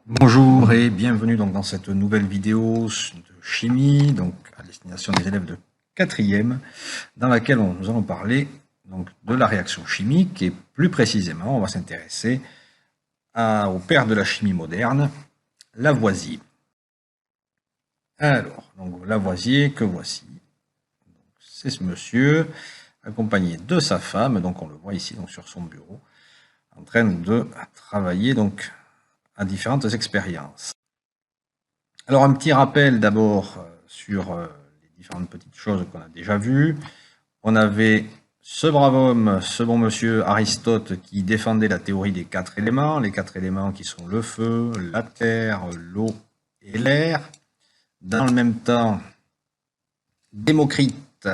Bonjour et bienvenue donc dans cette nouvelle vidéo de chimie, donc à destination des élèves de 4e, dans laquelle nous allons parler donc de la réaction chimique et plus précisément on va s'intéresser au père de la chimie moderne, Lavoisier. Alors, donc Lavoisier que voici, c'est ce monsieur accompagné de sa femme, donc on le voit ici donc sur son bureau, en train de travailler donc à différentes expériences. Alors un petit rappel d'abord sur les différentes petites choses qu'on a déjà vues. On avait ce brave homme, ce bon monsieur Aristote qui défendait la théorie des 4 éléments, les 4 éléments qui sont le feu, la terre, l'eau et l'air. Dans le même temps, Démocrite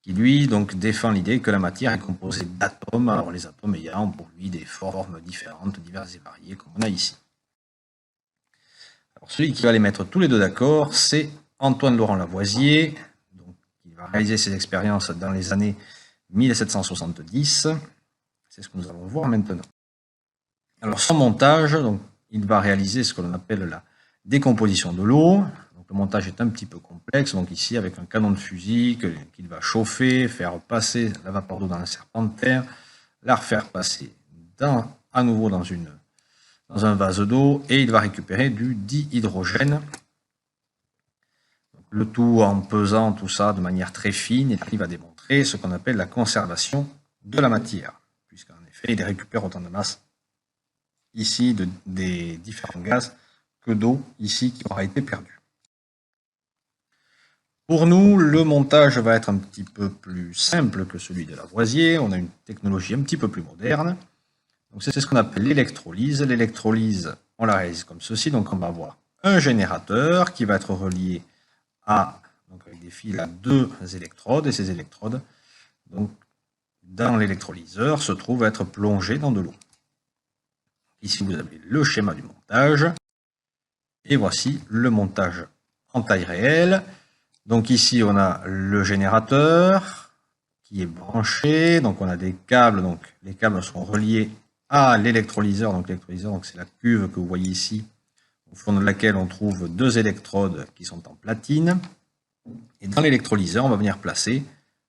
qui lui donc défend l'idée que la matière est composée d'atomes, alors les atomes ayant pour lui des formes différentes, diverses et variées comme on a ici. Alors, celui qui va les mettre tous les deux d'accord, c'est Antoine Laurent Lavoisier, donc, qui va réaliser ses expériences dans les années 1770. C'est ce que nous allons voir maintenant. Alors, son montage, donc, il va réaliser ce que l'on appelle la décomposition de l'eau. Donc, le montage est un petit peu complexe. Donc, ici, avec un canon de fusil qu'il va chauffer, faire passer la vapeur d'eau dans un serpentaire, la refaire passer à nouveau dans un vase d'eau et il va récupérer du dihydrogène. Le tout en pesant tout ça de manière très fine et il va démontrer ce qu'on appelle la conservation de la matière, puisqu'en effet il récupère autant de masse ici des différents gaz que d'eau ici qui aura été perdue. Pour nous, le montage va être un petit peu plus simple que celui de Lavoisier. On a une technologie un petit peu plus moderne. Donc c'est ce qu'on appelle l'électrolyse. L'électrolyse, on la réalise comme ceci. Donc on va avoir un générateur qui va être relié donc avec des fils à 2 électrodes, et ces électrodes, donc, dans l'électrolyseur, se trouvent à être plongées dans de l'eau. Ici, vous avez le schéma du montage, et voici le montage en taille réelle. Donc ici, on a le générateur qui est branché, donc on a des câbles, donc les câbles sont reliés à l'électrolyseur, donc l'électrolyseur, c'est la cuve que vous voyez ici, au fond de laquelle on trouve 2 électrodes qui sont en platine. Et dans l'électrolyseur, on va venir placer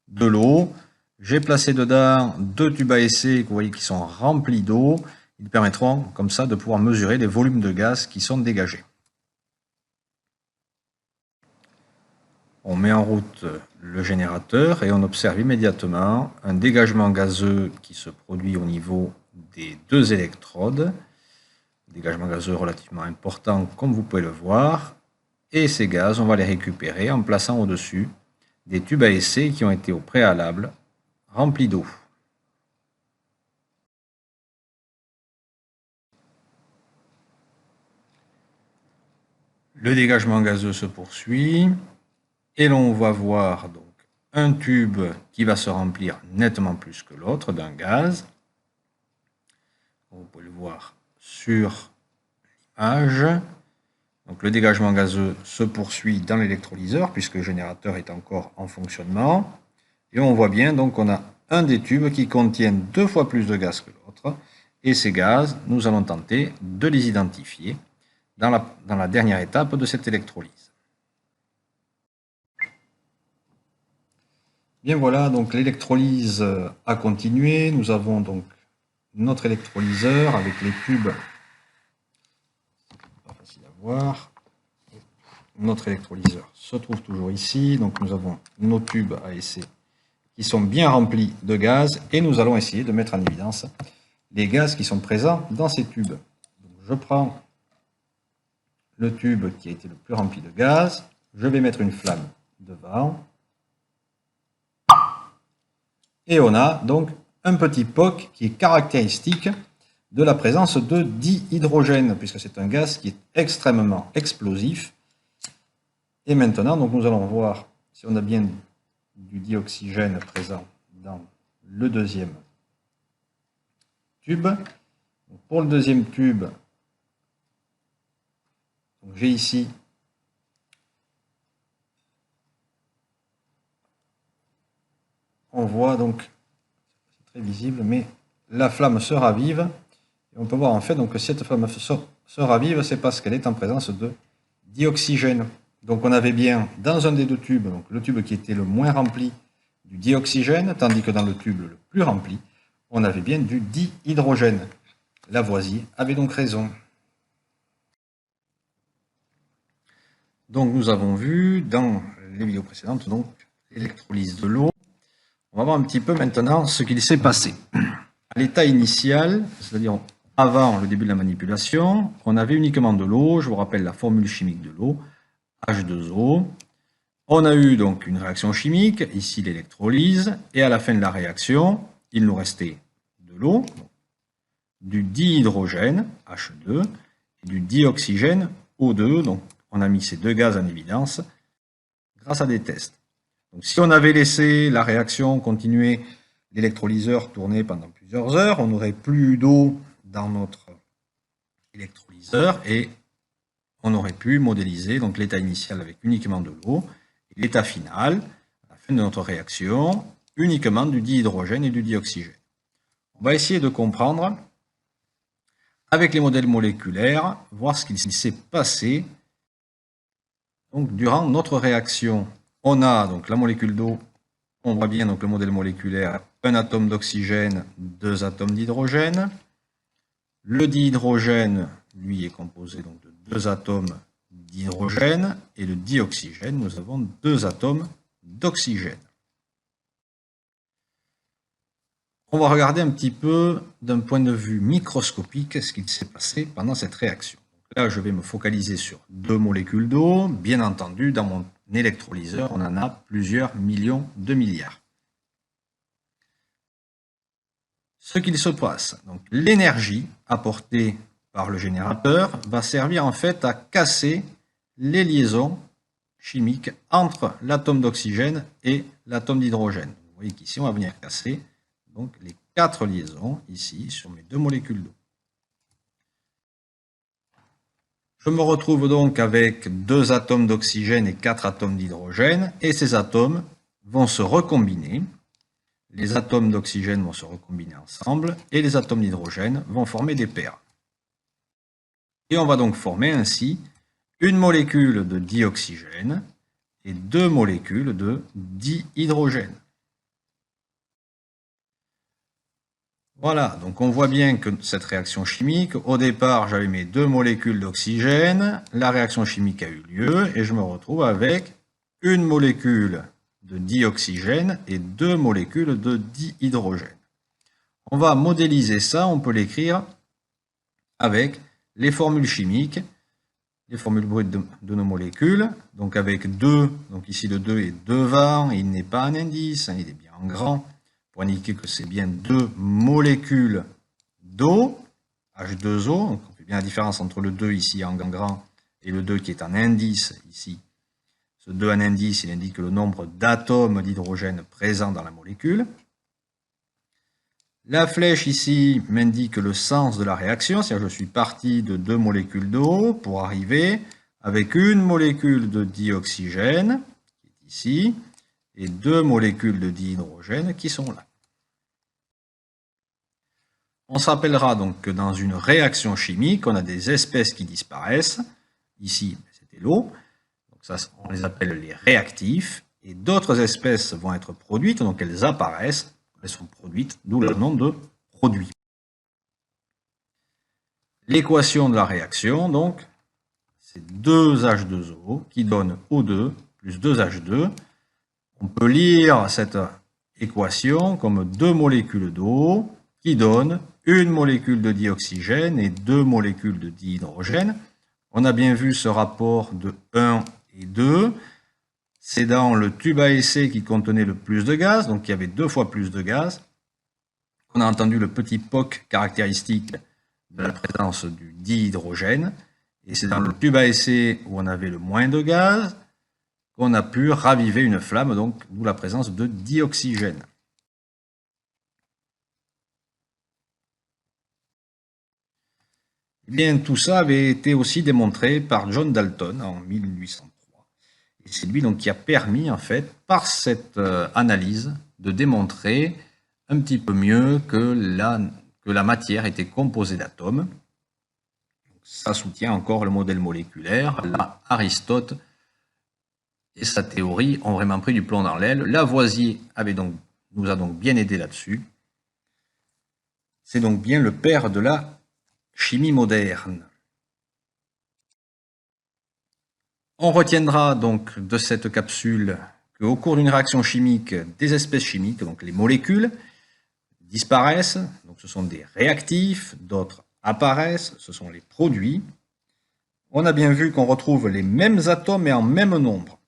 de l'eau. J'ai placé dedans 2 tubes à essai que vous voyez qui sont remplis d'eau. Ils permettront comme ça de pouvoir mesurer les volumes de gaz qui sont dégagés. On met en route le générateur et on observe immédiatement un dégagement gazeux qui se produit au niveau des 2 électrodes. Dégagement gazeux relativement important comme vous pouvez le voir. Et ces gaz, on va les récupérer en plaçant au-dessus des tubes à essai qui ont été au préalable remplis d'eau. Le dégagement gazeux se poursuit et l'on va voir donc un tube qui va se remplir nettement plus que l'autre d'un gaz. Vous pouvez le voir sur l'image. Donc le dégagement gazeux se poursuit dans l'électrolyseur puisque le générateur est encore en fonctionnement. Et on voit bien donc qu'on a un des tubes qui contiennent 2 fois plus de gaz que l'autre. Et ces gaz, nous allons tenter de les identifier dans la dernière étape de cette électrolyse. Bien voilà, donc l'électrolyse a continué. Nous avons donc notre électrolyseur avec les tubes. Pas facile à voir. Notre électrolyseur se trouve toujours ici. Donc nous avons nos tubes à essai qui sont bien remplis de gaz et nous allons essayer de mettre en évidence les gaz qui sont présents dans ces tubes. Donc je prends le tube qui a été le plus rempli de gaz, je vais mettre une flamme devant et on a donc un petit POC qui est caractéristique de la présence de dihydrogène puisque c'est un gaz qui est extrêmement explosif. Et maintenant, donc, nous allons voir si on a bien du dioxygène présent dans le deuxième tube. Donc, pour le deuxième tube, j'ai ici on voit donc, c'est très visible, mais la flamme se ravive. Et on peut voir en fait donc, que cette flamme se ravive, c'est parce qu'elle est en présence de dioxygène. Donc on avait bien dans un des deux tubes, donc le tube qui était le moins rempli, du dioxygène, tandis que dans le tube le plus rempli, on avait bien du dihydrogène. Lavoisier avait donc raison. Donc nous avons vu dans les vidéos précédentes donc l'électrolyse de l'eau. On va voir un petit peu maintenant ce qu'il s'est passé. À l'état initial, c'est-à-dire avant le début de la manipulation, on avait uniquement de l'eau. Je vous rappelle la formule chimique de l'eau, H2O. On a eu donc une réaction chimique, ici l'électrolyse, et à la fin de la réaction, il nous restait de l'eau, du dihydrogène, H2, et du dioxygène, O2. Donc on a mis ces deux gaz en évidence grâce à des tests. Donc, si on avait laissé la réaction continuer, l'électrolyseur tourner pendant plusieurs heures, on n'aurait plus d'eau dans notre électrolyseur et on aurait pu modéliser donc l'état initial avec uniquement de l'eau et l'état final, à la fin de notre réaction, uniquement du dihydrogène et du dioxygène. On va essayer de comprendre avec les modèles moléculaires, voir ce qu'il s'est passé donc, durant notre réaction. On a donc la molécule d'eau, on voit bien donc le modèle moléculaire, un atome d'oxygène, deux atomes d'hydrogène. Le dihydrogène, lui, est composé donc de deux atomes d'hydrogène et le dioxygène, nous avons deux atomes d'oxygène. On va regarder un petit peu d'un point de vue microscopique ce qu'il s'est passé pendant cette réaction. Là, je vais me focaliser sur deux molécules d'eau. Bien entendu, dans mon électrolyseur, on en a plusieurs millions de milliards. Ce qu'il se passe, donc l'énergie apportée par le générateur va servir en fait à casser les liaisons chimiques entre l'atome d'oxygène et l'atome d'hydrogène. Vous voyez qu'ici, on va venir casser donc, les quatre liaisons ici sur mes deux molécules d'eau. Je me retrouve donc avec deux atomes d'oxygène et quatre atomes d'hydrogène, et ces atomes vont se recombiner. Les atomes d'oxygène vont se recombiner ensemble, et les atomes d'hydrogène vont former des paires. Et on va donc former ainsi une molécule de dioxygène et deux molécules de dihydrogène. Voilà, donc on voit bien que cette réaction chimique, au départ j'avais mes deux molécules d'oxygène, la réaction chimique a eu lieu et je me retrouve avec une molécule de dioxygène et deux molécules de dihydrogène. On va modéliser ça, on peut l'écrire avec les formules chimiques, les formules brutes de nos molécules, donc avec 2, donc ici le 2 est devant, il n'est pas un indice, il est bien en grand, pour indiquer que c'est bien deux molécules d'eau, H2O, donc on fait bien la différence entre le 2 ici en grand et le 2 qui est en indice ici. Ce 2 en indice, il indique le nombre d'atomes d'hydrogène présents dans la molécule. La flèche ici m'indique le sens de la réaction, c'est-à-dire que je suis parti de deux molécules d'eau pour arriver avec une molécule de dioxygène, qui est ici, et deux molécules de dihydrogène qui sont là. On se rappellera donc que dans une réaction chimique, on a des espèces qui disparaissent. Ici, c'était l'eau. Donc ça, on les appelle les réactifs. Et d'autres espèces vont être produites, donc elles apparaissent, elles sont produites, d'où le nom de produit. L'équation de la réaction, donc, c'est 2H2O qui donne O2 plus 2H2. On peut lire cette équation comme deux molécules d'eau qui donnent une molécule de dioxygène et deux molécules de dihydrogène. On a bien vu ce rapport de 1 et 2. C'est dans le tube à essai qui contenait le plus de gaz, donc il y avait deux fois plus de gaz. On a entendu le petit POC caractéristique de la présence du dihydrogène. Et c'est dans le tube à essai où on avait le moins de gaz qu'on a pu raviver une flamme, donc d'où la présence de dioxygène. Eh bien, tout ça avait été aussi démontré par John Dalton en 1803. Et c'est lui donc qui a permis, en fait, par cette analyse, de démontrer un petit peu mieux que la matière était composée d'atomes. ça soutient encore le modèle moléculaire. Là, Aristote et sa théorie ont vraiment pris du plomb dans l'aile. Lavoisier nous a donc bien aidé là-dessus. C'est donc bien le père de la chimie moderne. On retiendra donc de cette capsule qu'au cours d'une réaction chimique, des espèces chimiques, donc les molécules, disparaissent, donc ce sont des réactifs, d'autres apparaissent, ce sont les produits. On a bien vu qu'on retrouve les mêmes atomes mais en même nombre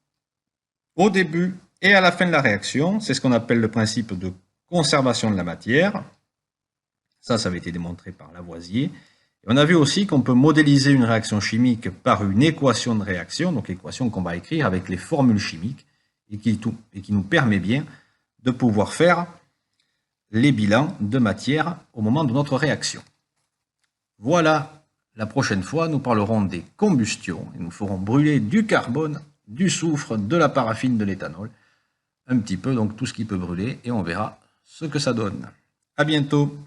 au début et à la fin de la réaction. C'est ce qu'on appelle le principe de conservation de la matière. Ça avait été démontré par Lavoisier. Et on a vu aussi qu'on peut modéliser une réaction chimique par une équation de réaction, donc équation qu'on va écrire avec les formules chimiques et qui nous permet bien de pouvoir faire les bilans de matière au moment de notre réaction. Voilà, la prochaine fois, nous parlerons des combustions et nous ferons brûler du carbone, du soufre, de la paraffine, de l'éthanol, un petit peu, donc tout ce qui peut brûler, et on verra ce que ça donne. À bientôt.